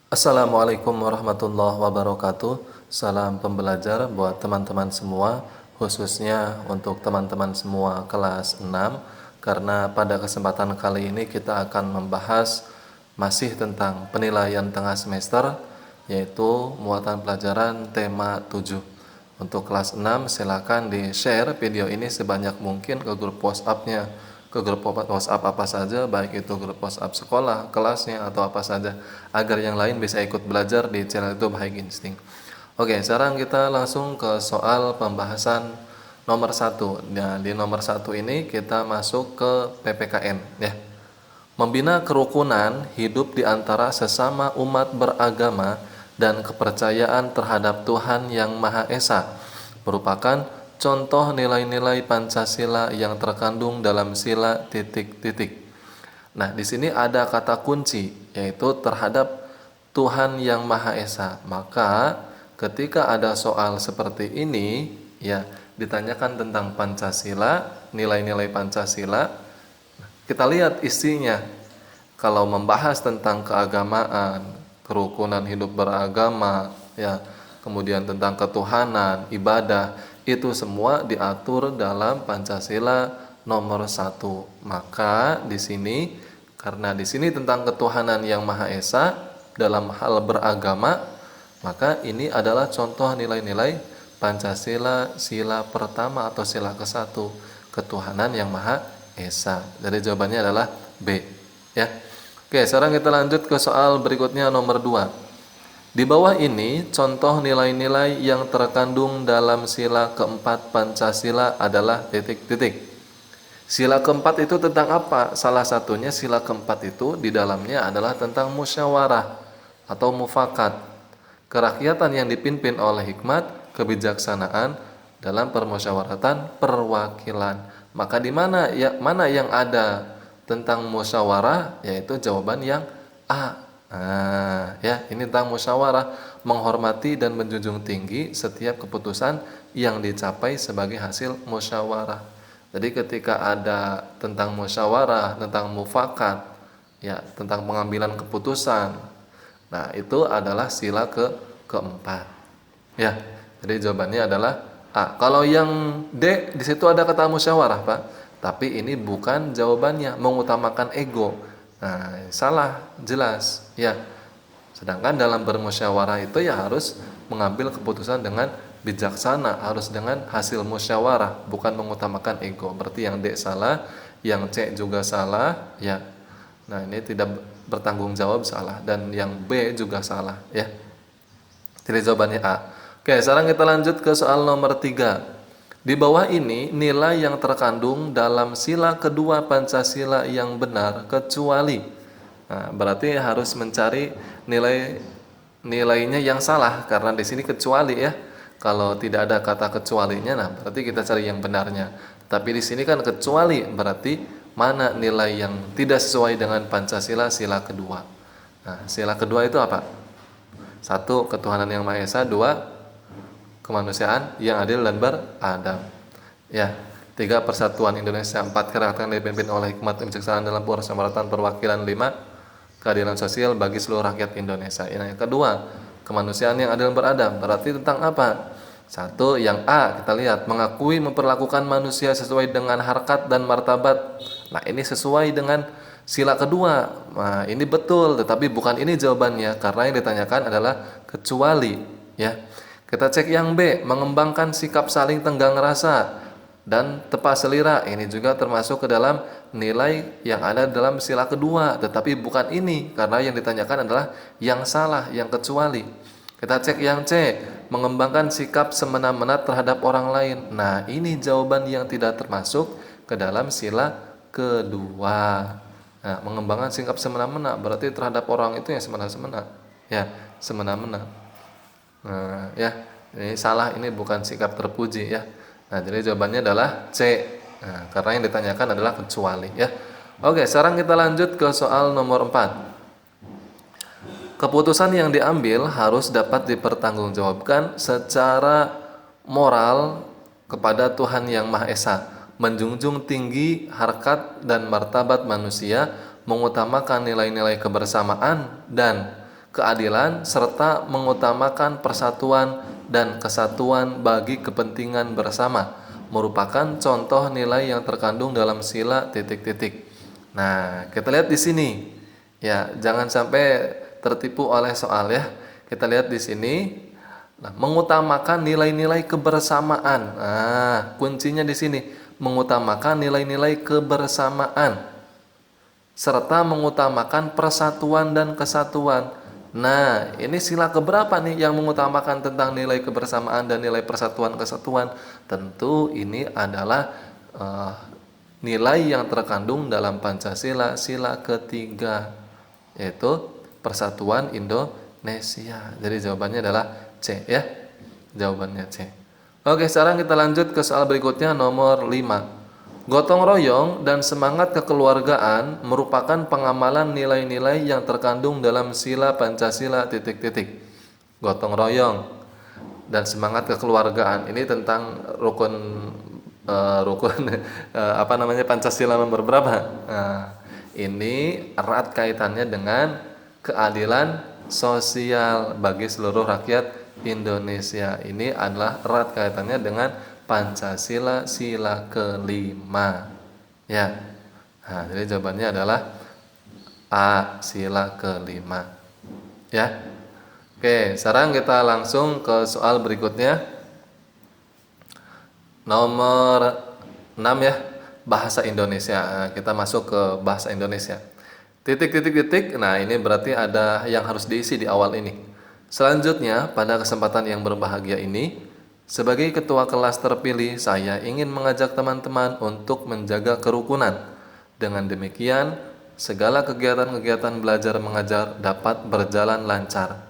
Assalamualaikum warahmatullahi wabarakatuh. Salam pembelajar buat teman-teman semua, khususnya untuk teman-teman semua kelas 6, karena pada kesempatan kali ini kita akan membahas masih tentang penilaian tengah semester, yaitu muatan pelajaran tema 7. Untuk kelas 6, silakan di-share video ini sebanyak mungkin ke grup WhatsApp-nya, ke grup WhatsApp apa saja, baik itu grup WhatsApp sekolah, kelasnya, atau apa saja, agar yang lain bisa ikut belajar di channel YouTube High Instinct. Oke, sekarang kita langsung ke soal pembahasan nomor 1. Nah, di nomor 1 ini kita masuk ke PPKN ya. Membina kerukunan hidup di antara sesama umat beragama dan kepercayaan terhadap Tuhan Yang Maha Esa merupakan contoh nilai-nilai Pancasila yang terkandung dalam sila titik-titik. Nah, di sini ada kata kunci, yaitu terhadap Tuhan Yang Maha Esa. Maka ketika ada soal seperti ini, ya ditanyakan tentang Pancasila, nilai-nilai Pancasila, kita lihat isinya. Kalau membahas tentang keagamaan, kerukunan hidup beragama, ya, kemudian tentang ketuhanan, ibadah, itu semua diatur dalam Pancasila nomor 1. Maka di sini, karena di sini tentang ketuhanan Yang Maha Esa dalam hal beragama, maka ini adalah contoh nilai-nilai Pancasila sila pertama atau sila ke-1, ketuhanan Yang Maha Esa. Jadi jawabannya adalah B, ya. Oke, sekarang kita lanjut ke soal berikutnya nomor 2. Di bawah ini contoh nilai-nilai yang terkandung dalam sila keempat Pancasila adalah titik-titik. Sila keempat itu tentang apa? Salah satunya sila keempat itu di dalamnya adalah tentang musyawarah atau mufakat, kerakyatan yang dipimpin oleh hikmat, kebijaksanaan dalam permusyawaratan perwakilan. Maka di mana yang ada tentang musyawarah, yaitu jawaban yang A. Nah, ya, ini tentang musyawarah, menghormati dan menjunjung tinggi setiap keputusan yang dicapai sebagai hasil musyawarah. Jadi ketika ada tentang musyawarah, tentang mufakat, ya, tentang pengambilan keputusan, nah itu adalah sila keempat. Ya, jadi jawabannya adalah A. Kalau yang D, di situ ada kata musyawarah, Pak. Tapi ini bukan jawabannya, mengutamakan ego. Nah, salah, jelas. Ya. Sedangkan dalam bermusyawarah itu ya harus mengambil keputusan dengan bijaksana, harus dengan hasil musyawarah, bukan mengutamakan ego. Berarti yang D salah, yang C juga salah, ya. Nah, ini tidak bertanggung jawab, salah, dan yang B juga salah, ya. Jadi jawabannya A. Oke, sekarang kita lanjut ke soal nomor 3. Di bawah ini nilai yang terkandung dalam sila kedua Pancasila yang benar kecuali. Nah, berarti harus mencari nilainya yang salah, karena di sini kecuali, ya. Kalau tidak ada kata kecualinya, nah berarti kita cari yang benarnya. Tapi di sini kan kecuali, berarti mana nilai yang tidak sesuai dengan Pancasila sila kedua. Nah, sila kedua itu apa? 1. Ketuhanan Yang Maha Esa. 2. Kemanusiaan yang adil dan beradab. Ya. 3. Persatuan Indonesia. 4. Kerakyatan yang dipimpin oleh hikmat dan kebijaksanaan dalam permusyawaratan perwakilan. 5. Keadilan sosial bagi seluruh rakyat Indonesia. Yang kedua, kemanusiaan yang adil dan beradab. Berarti tentang apa? 1. Yang A, kita lihat, mengakui memperlakukan manusia sesuai dengan harkat dan martabat. Nah, ini sesuai dengan sila kedua. Nah, ini betul, tetapi bukan ini jawabannya, karena yang ditanyakan adalah kecuali, ya. Kita cek yang B, mengembangkan sikap saling tenggang rasa dan tepat selira. Ini juga termasuk ke dalam nilai yang ada dalam sila kedua, tetapi bukan ini, karena yang ditanyakan adalah yang salah, yang kecuali. Kita cek yang C, mengembangkan sikap semena-mena terhadap orang lain. Nah, ini jawaban yang tidak termasuk ke dalam sila kedua. Nah, mengembangkan sikap semena-mena berarti terhadap orang itu yang semena-mena. Ya, semena-mena. Nah, ya, ini salah, ini bukan sikap terpuji, ya. Nah, jadi jawabannya adalah C. Nah, karena yang ditanyakan adalah kecuali, ya. Oke, sekarang kita lanjut ke soal nomor 4. Keputusan yang diambil harus dapat dipertanggungjawabkan secara moral kepada Tuhan Yang Maha Esa, menjunjung tinggi harkat dan martabat manusia, mengutamakan nilai-nilai kebersamaan dan keadilan, serta mengutamakan persatuan dan kesatuan bagi kepentingan bersama, merupakan contoh nilai yang terkandung dalam sila titik-titik. Nah, kita lihat di sini. Ya, jangan sampai tertipu oleh soal ya. Kita lihat di sini. Nah, mengutamakan nilai-nilai kebersamaan. Nah, kuncinya di sini, mengutamakan nilai-nilai kebersamaan serta mengutamakan persatuan dan kesatuan. Nah, ini sila keberapa nih yang mengutamakan tentang nilai kebersamaan dan nilai persatuan kesatuan? Tentu ini adalah nilai yang terkandung dalam Pancasila, sila ketiga, yaitu Persatuan Indonesia. Jadi jawabannya adalah C ya. Jawabannya C. Oke, sekarang kita lanjut ke soal berikutnya nomor 5. Gotong royong dan semangat kekeluargaan merupakan pengamalan nilai-nilai yang terkandung dalam sila Pancasila titik-titik. Gotong royong dan semangat kekeluargaan ini tentang rukun Pancasila nomor berapa? Nah, ini erat kaitannya dengan keadilan sosial bagi seluruh rakyat Indonesia. Ini adalah erat kaitannya dengan Pancasila sila kelima. Ya. Nah, jadi jawabannya adalah A, sila kelima. Ya. Oke, sekarang kita langsung ke soal berikutnya. Nomor 6 ya, bahasa Indonesia. Nah, kita masuk ke bahasa Indonesia. Titik. Nah, ini berarti ada yang harus diisi di awal ini. Selanjutnya, pada kesempatan yang berbahagia ini, sebagai ketua kelas terpilih, saya ingin mengajak teman-teman untuk menjaga kerukunan. Dengan demikian, segala kegiatan-kegiatan belajar mengajar dapat berjalan lancar.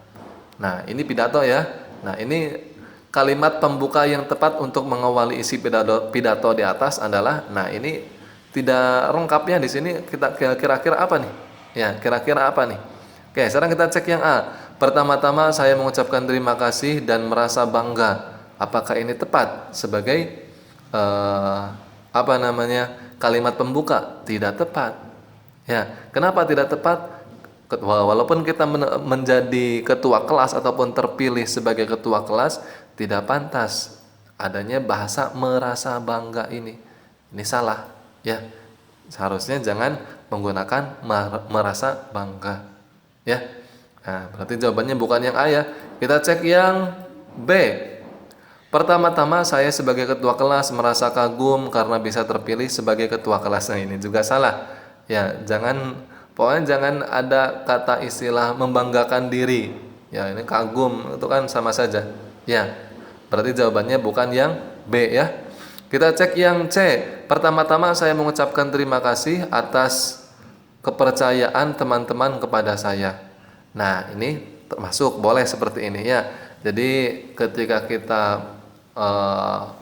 Nah, ini pidato ya. Nah, ini kalimat pembuka yang tepat untuk mengawali isi pidato di atas adalah, nah ini tidak lengkapnya di sini, kita kira-kira apa nih? Ya, kira-kira apa nih? Oke, sekarang kita cek yang A. Pertama-tama saya mengucapkan terima kasih dan merasa bangga. Apakah ini tepat sebagai kalimat pembuka? Tidak tepat. Ya, kenapa tidak tepat? Walaupun kita menjadi ketua kelas ataupun terpilih sebagai ketua kelas, tidak pantas adanya bahasa merasa bangga ini. Ini salah, ya. Seharusnya jangan menggunakan merasa bangga, ya. Nah, berarti jawabannya bukan yang A ya. Kita cek yang B. Pertama-tama saya sebagai ketua kelas merasa kagum karena bisa terpilih sebagai ketua kelas. Nah, ini juga salah. Ya, pokoknya jangan ada kata istilah membanggakan diri. Ya, ini kagum itu kan sama saja. Ya. Berarti jawabannya bukan yang B ya. Kita cek yang C. Pertama-tama saya mengucapkan terima kasih atas kepercayaan teman-teman kepada saya. Nah, ini termasuk boleh seperti ini ya. Jadi ketika kita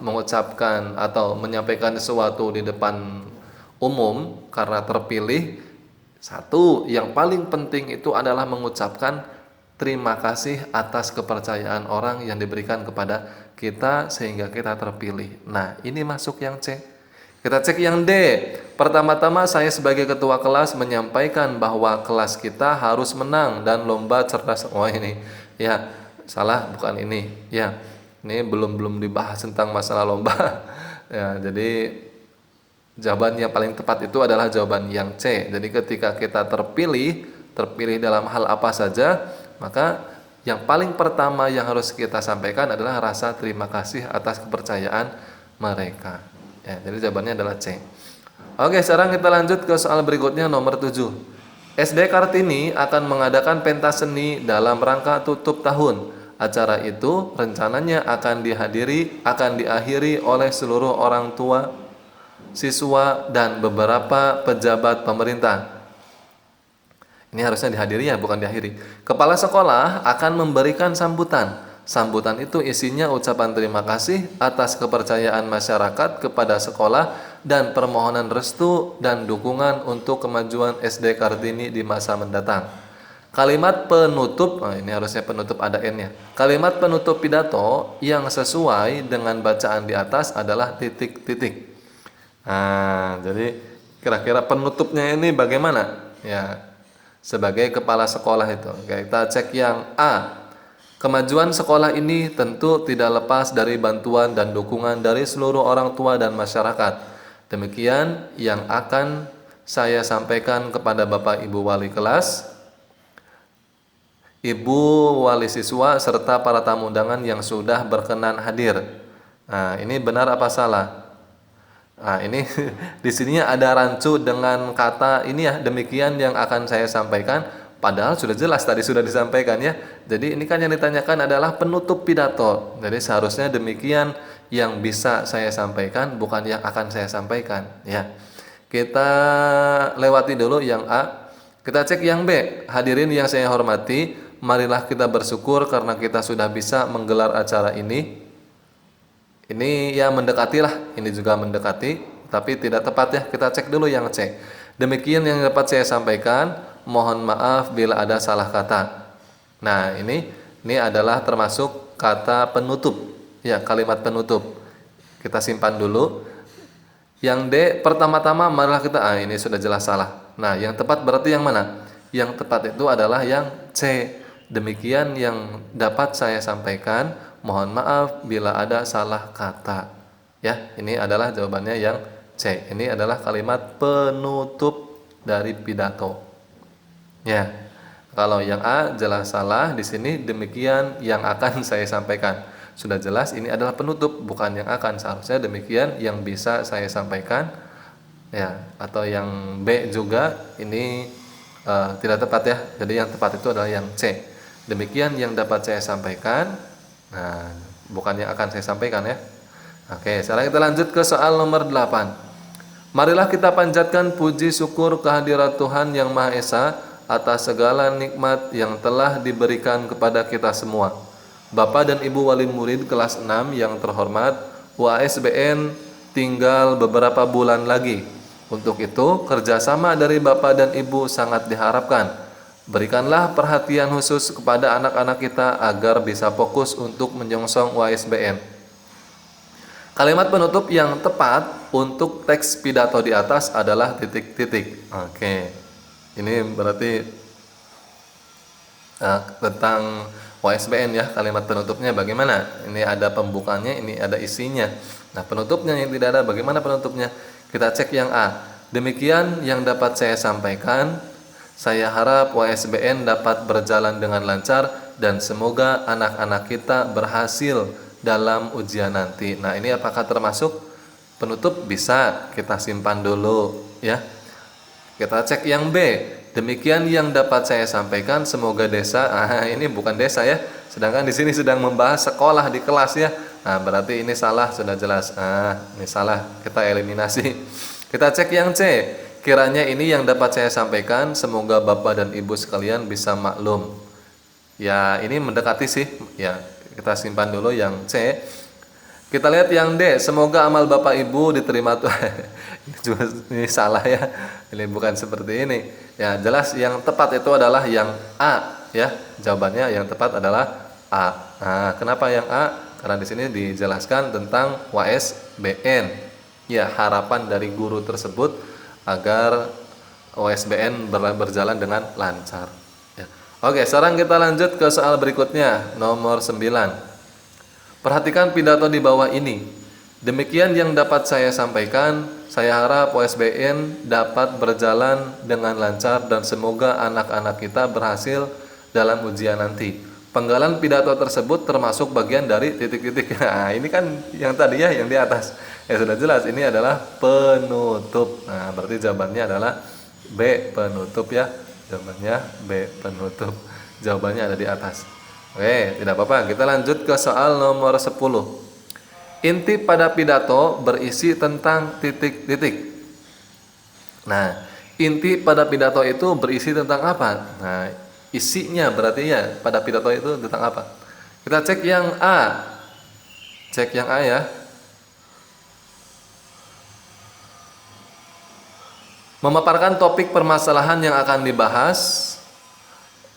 mengucapkan atau menyampaikan sesuatu di depan umum karena terpilih, satu yang paling penting itu adalah mengucapkan terima kasih atas kepercayaan orang yang diberikan kepada kita sehingga kita terpilih. Nah, ini masuk yang C. Kita cek yang D. Pertama-tama saya sebagai ketua kelas menyampaikan bahwa kelas kita harus menang dan lomba cerdas. Oh, ini ya salah, bukan ini ya. Ini belum dibahas tentang masalah lomba. Ya, jadi jawaban yang paling tepat itu adalah jawaban yang C. Jadi ketika kita terpilih dalam hal apa saja, maka yang paling pertama yang harus kita sampaikan adalah rasa terima kasih atas kepercayaan mereka. Ya, jadi jawabannya adalah C. Oke, sekarang kita lanjut ke soal berikutnya nomor 7. SD Kartini akan mengadakan pentas seni dalam rangka tutup tahun. Acara itu rencananya akan diakhiri oleh seluruh orang tua, siswa, dan beberapa pejabat pemerintah. Ini harusnya dihadiri ya, bukan diakhiri. Kepala sekolah akan memberikan sambutan. Sambutan itu isinya ucapan terima kasih atas kepercayaan masyarakat kepada sekolah dan permohonan restu dan dukungan untuk kemajuan SD Kartini di masa mendatang. Kalimat penutup, ini harusnya penutup ada N-nya. Kalimat penutup pidato yang sesuai dengan bacaan di atas adalah titik-titik. Nah, jadi kira-kira penutupnya ini bagaimana? Ya, sebagai kepala sekolah itu. Oke, kita cek yang A. Kemajuan sekolah ini tentu tidak lepas dari bantuan dan dukungan dari seluruh orang tua dan masyarakat. Demikian yang akan saya sampaikan kepada Bapak Ibu wali kelas, Ibu wali siswa, serta para tamu undangan yang sudah berkenan hadir. Nah, ini benar apa salah? Nah, ini di sininya ada rancu dengan kata ini ya, demikian yang akan saya sampaikan, padahal sudah jelas tadi sudah disampaikan ya. Jadi ini kan yang ditanyakan adalah penutup pidato. Jadi seharusnya demikian yang bisa saya sampaikan, bukan yang akan saya sampaikan ya. Kita lewati dulu yang A. Kita cek yang B. Hadirin yang saya hormati, marilah kita bersyukur karena kita sudah bisa menggelar acara ini. Ini ya mendekati lah, ini juga mendekati, tapi tidak tepat ya. Kita cek dulu yang C. Demikian yang dapat saya sampaikan, mohon maaf bila ada salah kata. Nah, ini adalah termasuk kata penutup. Ya, kalimat penutup. Kita simpan dulu. Yang D, pertama-tama marilah kita, ini sudah jelas salah. Nah, yang tepat berarti yang mana? Yang tepat itu adalah yang C. Demikian yang dapat saya sampaikan, mohon maaf bila ada salah kata. Ya, ini adalah jawabannya yang C. Ini adalah kalimat penutup dari pidato. Ya. Kalau yang A jelas salah, di sini demikian yang akan saya sampaikan. Sudah jelas ini adalah penutup, bukan yang akan. Seharusnya demikian yang bisa saya sampaikan. Ya, atau yang B juga ini tidak tepat ya. Jadi yang tepat itu adalah yang C. Demikian yang dapat saya sampaikan. Nah, bukan yang akan saya sampaikan ya. Oke, sekarang kita lanjut ke soal nomor 8. Marilah kita panjatkan puji syukur kehadirat Tuhan Yang Maha Esa atas segala nikmat yang telah diberikan kepada kita semua. Bapak dan Ibu wali murid kelas 6 yang terhormat, UASBN tinggal beberapa bulan lagi. Untuk itu, kerjasama dari Bapak dan Ibu sangat diharapkan. Berikanlah perhatian khusus kepada anak-anak kita agar bisa fokus untuk menyongsong UASBN. Kalimat penutup yang tepat untuk teks pidato di atas adalah titik-titik. Oke, ini berarti tentang UASBN ya, kalimat penutupnya bagaimana? Ini ada pembukanya, ini ada isinya. Nah, penutupnya yang tidak ada, bagaimana penutupnya? Kita cek yang A. Demikian yang dapat saya sampaikan. Saya harap UASBN dapat berjalan dengan lancar dan semoga anak-anak kita berhasil dalam ujian nanti. Nah, ini apakah termasuk penutup? Bisa kita simpan dulu ya. Kita cek yang B. Demikian yang dapat saya sampaikan, semoga desa. Ini bukan desa ya. Sedangkan di sini sedang membahas sekolah di kelas ya. Nah, berarti ini salah, sudah jelas. Ini salah, kita eliminasi. Kita cek yang C. Kiranya ini yang dapat saya sampaikan, semoga Bapak dan Ibu sekalian bisa maklum. Ya, ini mendekati sih. Ya, kita simpan dulu yang C. Kita lihat yang D. Semoga amal Bapak Ibu diterima Tuhan. Ini salah ya. Ini bukan seperti ini. Ya, jelas yang tepat itu adalah yang A ya. Jawabannya yang tepat adalah A. Nah, kenapa yang A? Karena di sini dijelaskan tentang UASBN. Ya, harapan dari guru tersebut agar UASBN berjalan dengan lancar. Ya. Oke, sekarang kita lanjut ke soal berikutnya, nomor 9. Perhatikan pidato di bawah ini. Demikian yang dapat saya sampaikan. Saya harap UASBN dapat berjalan dengan lancar dan semoga anak-anak kita berhasil dalam ujian nanti. Penggalan pidato tersebut termasuk bagian dari titik-titik. Nah, ini kan yang tadi ya, yang di atas. Ya sudah jelas, ini adalah penutup. Nah, berarti jawabannya adalah B, penutup ya. Jawabannya B, penutup. Jawabannya ada di atas. Oke, tidak apa-apa. Kita lanjut ke soal nomor 10. Inti pada pidato berisi tentang titik-titik. Nah, inti pada pidato itu berisi tentang apa? Nah, isinya berarti ya pada pidato itu tentang apa? Kita cek yang A. Cek yang A ya. Memaparkan topik permasalahan yang akan dibahas.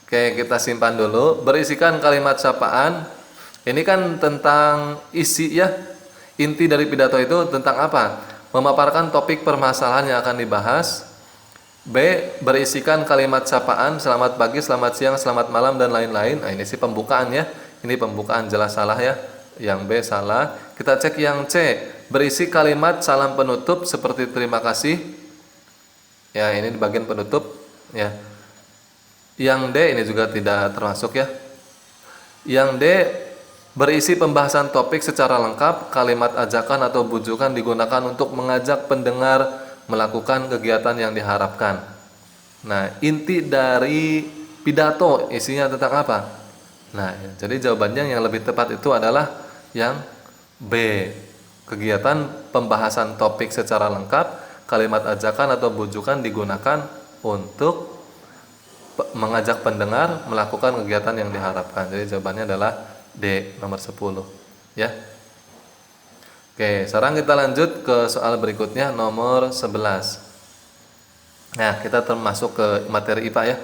Oke, kita simpan dulu. Berisikan kalimat sapaan. Ini kan tentang isi ya. Inti dari pidato itu tentang apa? Memaparkan topik permasalahan yang akan dibahas. B. Berisikan kalimat sapaan, selamat pagi, selamat siang, selamat malam, dan lain-lain. Nah, ini sih pembukaan ya. Ini pembukaan, jelas salah ya. Yang B salah. Kita cek yang C. Berisi kalimat salam penutup seperti terima kasih. Ya, ini di bagian penutup ya. Yang D ini juga tidak termasuk ya. Yang D. Berisi pembahasan topik secara lengkap, kalimat ajakan atau bujukan digunakan untuk mengajak pendengar melakukan kegiatan yang diharapkan. Nah, inti dari pidato isinya tentang apa? Nah, jadi jawabannya yang lebih tepat itu adalah yang B. Kegiatan pembahasan topik secara lengkap, kalimat ajakan atau bujukan digunakan untuk mengajak pendengar melakukan kegiatan yang diharapkan. Jadi jawabannya adalah D, nomor 10 ya. Oke, sekarang kita lanjut ke soal berikutnya, nomor 11. Nah, kita termasuk ke materi IPA ya.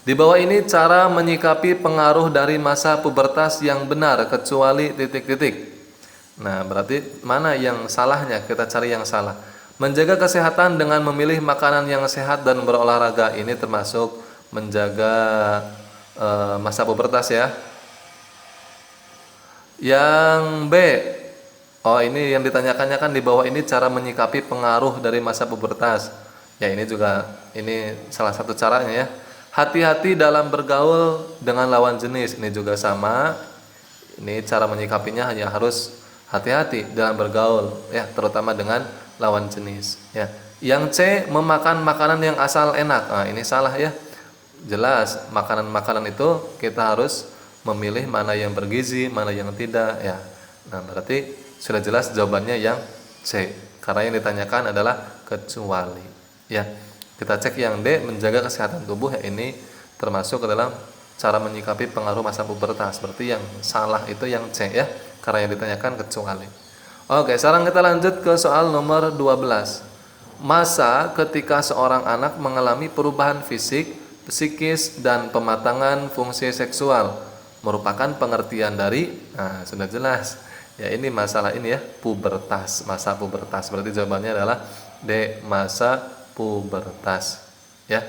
Di bawah ini cara menyikapi pengaruh dari masa pubertas yang benar kecuali titik-titik. Nah, berarti mana yang salahnya? Kita cari yang salah. Menjaga kesehatan dengan memilih makanan yang sehat dan berolahraga. Ini termasuk menjaga masa pubertas ya. Yang B. Oh, ini yang ditanyakannya kan di bawah ini cara menyikapi pengaruh dari masa pubertas. Ya, ini juga ini salah satu caranya ya. Hati-hati dalam bergaul dengan lawan jenis. Ini juga sama. Ini cara menyikapinya hanya harus hati-hati dalam bergaul ya, terutama dengan lawan jenis ya. Yang C, memakan makanan yang asal enak. Nah, ini salah ya. Jelas makanan-makanan itu kita harus memilih mana yang bergizi, mana yang tidak ya. Nah, berarti sudah jelas jawabannya yang C. Karena yang ditanyakan adalah kecuali. Ya. Kita cek yang D, menjaga kesehatan tubuh ya, ini termasuk ke dalam cara menyikapi pengaruh masa pubertas. Berarti yang salah itu yang C ya. Karena yang ditanyakan kecuali. Oke, sekarang kita lanjut ke soal nomor 12. Masa ketika seorang anak mengalami perubahan fisik, psikis, dan pematangan fungsi seksual merupakan pengertian dari, nah sudah jelas ya, ini masalah ini ya, pubertas, masa pubertas. Berarti jawabannya adalah D, masa pubertas ya.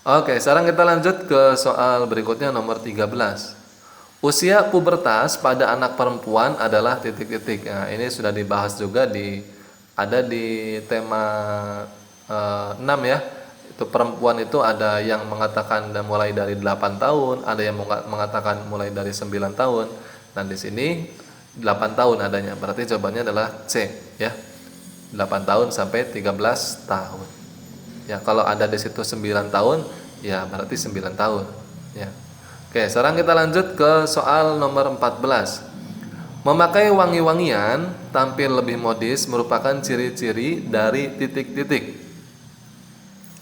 Oke, sekarang kita lanjut ke soal berikutnya, nomor 13. Usia pubertas pada anak perempuan adalah titik-titik. Nah, ini sudah dibahas juga ada di tema 6 ya. Itu perempuan itu ada yang mengatakan mulai dari 8 tahun, ada yang mengatakan mulai dari 9 tahun. Dan di sini 8 tahun adanya. Berarti jawabannya adalah C ya. 8 tahun sampai 13 tahun. Ya, kalau ada di situ 9 tahun, ya berarti 9 tahun ya. Oke, sekarang kita lanjut ke soal nomor 14. Memakai wangi-wangian, tampil lebih modis merupakan ciri-ciri dari titik-titik.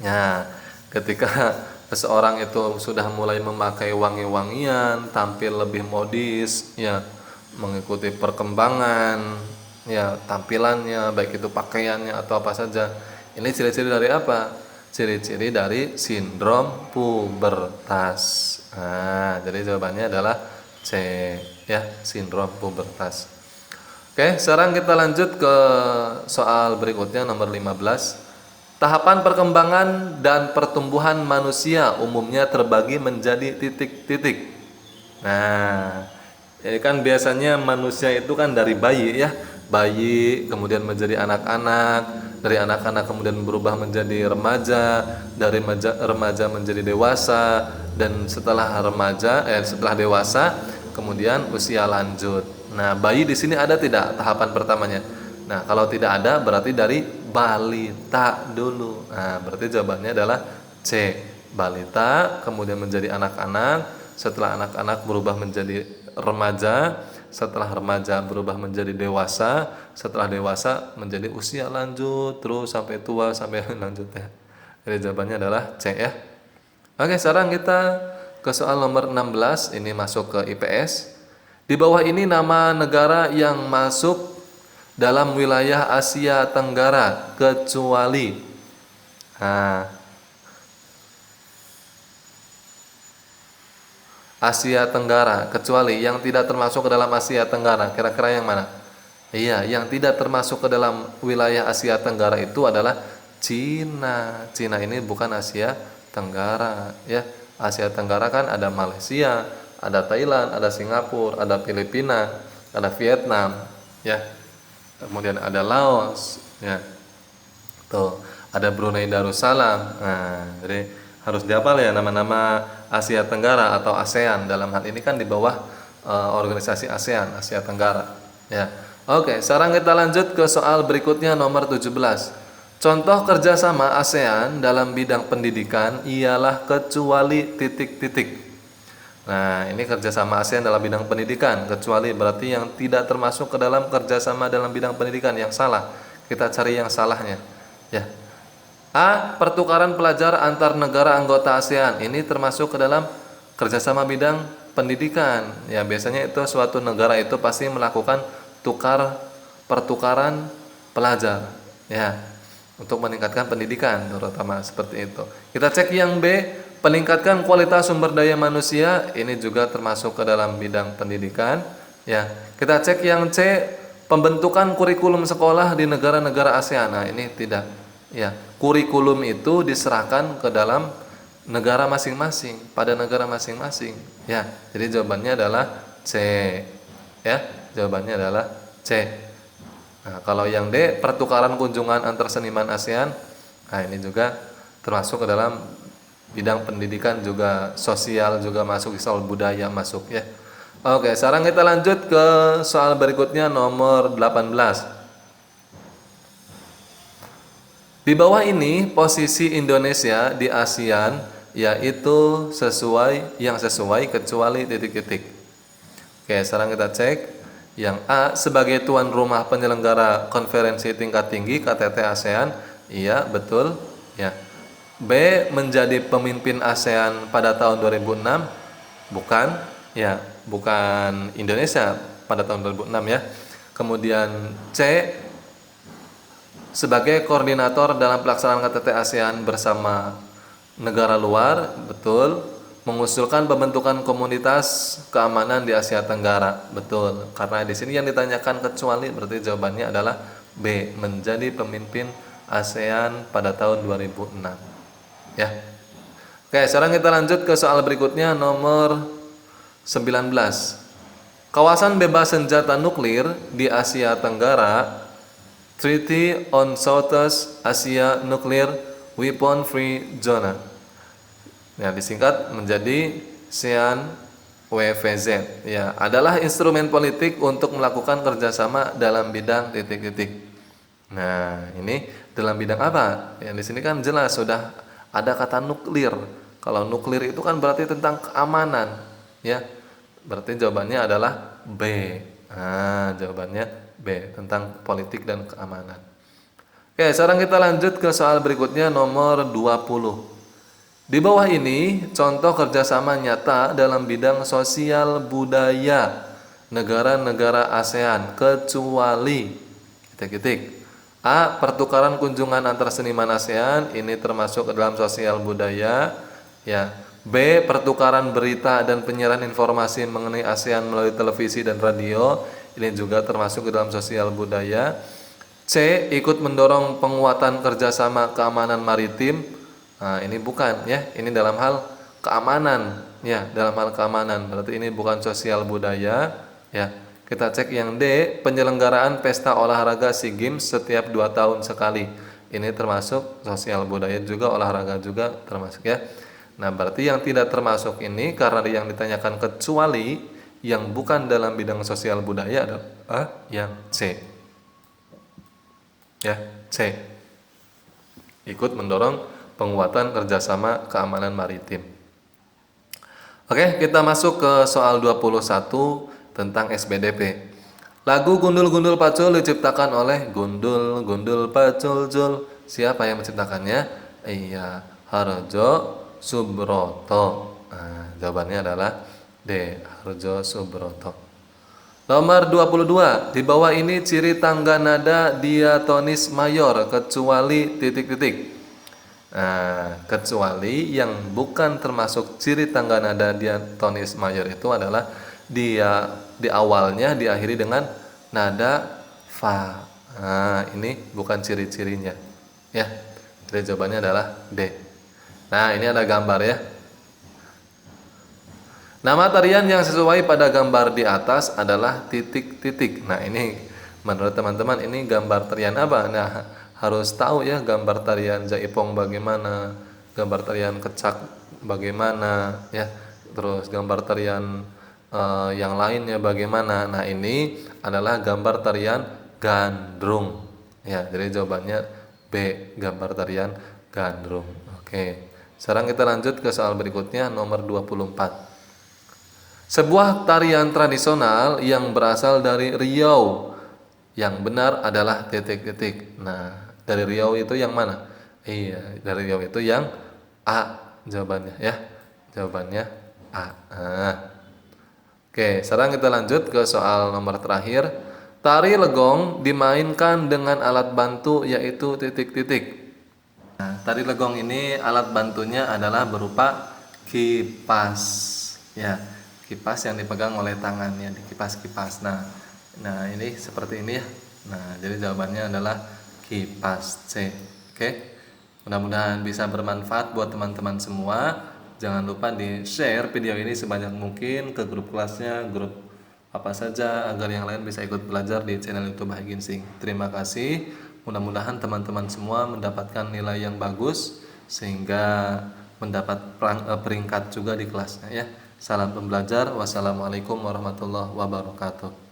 Nah, ketika seseorang itu sudah mulai memakai wangi-wangian, tampil lebih modis, ya, mengikuti perkembangan, ya, tampilannya, baik itu pakaiannya atau apa saja. Ini ciri-ciri dari apa? Ciri-ciri dari sindrom pubertas. Nah, jadi jawabannya adalah C ya, sindrom pubertas. Oke, sekarang kita lanjut ke soal berikutnya, nomor 15. Tahapan perkembangan dan pertumbuhan manusia umumnya terbagi menjadi titik-titik. Nah, ini kan biasanya manusia itu kan dari bayi ya, bayi kemudian menjadi anak-anak, dari anak-anak kemudian berubah menjadi remaja, dari remaja menjadi dewasa, dan setelah dewasa kemudian usia lanjut. Nah, bayi di sini ada tidak tahapan pertamanya? Nah, kalau tidak ada berarti dari balita dulu. Nah, berarti jawabannya adalah C. Balita kemudian menjadi anak-anak, setelah anak-anak berubah menjadi remaja, setelah remaja berubah menjadi dewasa, setelah dewasa menjadi usia lanjut, terus sampai tua sampai lanjut ya. Jadi jawabannya adalah C ya. Oke, sekarang kita ke soal nomor 16, ini masuk ke IPS. Di bawah ini nama negara yang masuk dalam wilayah Asia Tenggara kecuali. Nah, Asia Tenggara kecuali, yang tidak termasuk ke dalam Asia Tenggara, kira-kira yang mana? Iya, yang tidak termasuk ke dalam wilayah Asia Tenggara itu adalah Cina. Cina ini bukan Asia Tenggara, ya. Asia Tenggara kan ada Malaysia, ada Thailand, ada Singapura, ada Filipina, ada Vietnam, ya. Kemudian ada Laos, ya. Tuh, ada Brunei Darussalam. Nah, jadi harus dihafal ya nama-nama Asia Tenggara atau ASEAN. Dalam hal ini kan di bawah organisasi ASEAN, Asia Tenggara, ya. Oke, sekarang kita lanjut ke soal berikutnya nomor 17. Contoh kerjasama ASEAN dalam bidang pendidikan ialah kecuali titik-titik. Nah, ini kerjasama ASEAN dalam bidang pendidikan, kecuali berarti yang tidak termasuk ke dalam kerjasama dalam bidang pendidikan, yang salah. Kita cari yang salahnya, ya. A. Pertukaran pelajar antar negara anggota ASEAN. Ini termasuk ke dalam kerjasama bidang pendidikan. Ya, biasanya itu suatu negara itu pasti melakukan pertukaran pelajar, ya, untuk meningkatkan pendidikan terutama seperti itu. Kita cek yang B, peningkatkan kualitas sumber daya manusia. Ini juga termasuk ke dalam bidang pendidikan, ya. Kita cek yang C, pembentukan kurikulum sekolah di negara-negara ASEAN. Nah, ini tidak, ya. Kurikulum itu diserahkan ke dalam negara masing-masing, pada negara masing-masing, ya. Jadi jawabannya adalah C, ya. Jawabannya adalah C. Nah, kalau yang D, pertukaran kunjungan antar seniman ASEAN. Nah, ini juga termasuk ke dalam bidang pendidikan, juga sosial juga masuk, soal budaya masuk, ya. Oke, sekarang kita lanjut ke soal berikutnya nomor 18. Di bawah ini posisi Indonesia di ASEAN yaitu sesuai kecuali titik-titik. Oke, sekarang kita cek. Yang A, sebagai tuan rumah penyelenggara konferensi tingkat tinggi KTT ASEAN. Iya, betul, ya. B, menjadi pemimpin ASEAN pada tahun 2006. Bukan, ya, bukan Indonesia pada tahun 2006, ya. Kemudian C, sebagai koordinator dalam pelaksanaan KTT ASEAN bersama negara luar. Betul. Mengusulkan pembentukan komunitas keamanan di Asia Tenggara. Betul. Karena di sini yang ditanyakan kecuali, berarti jawabannya adalah B, menjadi pemimpin ASEAN pada tahun 2006. Ya. Oke, sekarang kita lanjut ke soal berikutnya nomor 19. Kawasan bebas senjata nuklir di Asia Tenggara, Treaty on Southeast Asia Nuclear Weapon Free Zone. Ya, disingkat menjadi CEAN-WFZ, ya, adalah instrumen politik untuk melakukan kerjasama dalam bidang titik-titik. Nah, ini dalam bidang apa? Ya, di sini kan jelas sudah ada kata nuklir. Kalau nuklir itu kan berarti tentang keamanan, ya. Berarti jawabannya adalah B. Nah, jawabannya B, tentang politik dan keamanan. Oke, sekarang kita lanjut ke soal berikutnya nomor 20. Di bawah ini contoh kerjasama nyata dalam bidang sosial budaya negara-negara ASEAN kecuali titik-titik. A. Pertukaran kunjungan antar seniman ASEAN. Ini termasuk ke dalam sosial budaya, ya. B. Pertukaran berita dan penyiaran informasi mengenai ASEAN melalui televisi dan radio. Ini juga termasuk ke dalam sosial budaya. C. Ikut mendorong penguatan kerjasama keamanan maritim. Nah, ini bukan, ya. Ini dalam hal keamanan, ya, dalam hal keamanan. Berarti ini bukan sosial budaya, ya. Kita cek yang D, penyelenggaraan pesta olahraga SEA Games setiap 2 tahun sekali. Ini termasuk sosial budaya juga, olahraga juga termasuk, ya. Nah, berarti yang tidak termasuk ini karena yang ditanyakan kecuali yang bukan dalam bidang sosial budaya adalah yang C. Ya, C. Ikut mendorong penguatan kerjasama keamanan maritim. Oke, kita masuk ke soal 21 tentang SBDP. Lagu Gundul-Gundul Pacul diciptakan oleh Gundul Pacul Jul. Siapa yang menciptakannya? Iya, Harjo Subroto. Nah, jawabannya adalah D, Harjo Subroto. Nomor 22. Di bawah ini ciri tangga nada diatonis mayor kecuali titik-titik. Nah, kecuali yang bukan termasuk ciri tangga nada diatonis mayor itu adalah dia di awalnya diakhiri dengan nada fa. Nah, ini bukan ciri-cirinya, ya. Jadi jawabannya adalah D. Nah, ini ada gambar ya. Nama tarian yang sesuai pada gambar di atas adalah titik-titik. Nah, ini menurut teman-teman ini gambar tarian apa? Nah, harus tahu ya gambar tarian jaipong bagaimana, gambar tarian kecak bagaimana ya. Terus gambar tarian yang lainnya bagaimana. Nah, ini adalah gambar tarian gandrung. Ya, jadi jawabannya B, gambar tarian gandrung. Oke. Sekarang kita lanjut ke soal berikutnya nomor 24. Sebuah tarian tradisional yang berasal dari Riau. Yang benar adalah titik-titik. Nah, dari Riau itu yang mana? Iya, dari Riau itu yang A jawabannya ya. Jawabannya A. Nah. Oke, sekarang kita lanjut ke soal nomor terakhir. Tari legong dimainkan dengan alat bantu yaitu titik-titik. Nah, tari legong ini alat bantunya adalah berupa kipas. Ya, kipas yang dipegang oleh tangannya, di kipas-kipas. Nah, ini seperti ini ya. Nah, jadi jawabannya adalah kipas C. Oke. Mudah-mudahan bisa bermanfaat buat teman-teman semua. Jangan lupa di-share video ini sebanyak mungkin ke grup kelasnya, grup apa saja agar yang lain bisa ikut belajar di channel YouTube Haginsing. Terima kasih. Mudah-mudahan teman-teman semua mendapatkan nilai yang bagus sehingga mendapat peringkat juga di kelasnya ya. Salam pembelajar. Wassalamualaikum warahmatullahi wabarakatuh.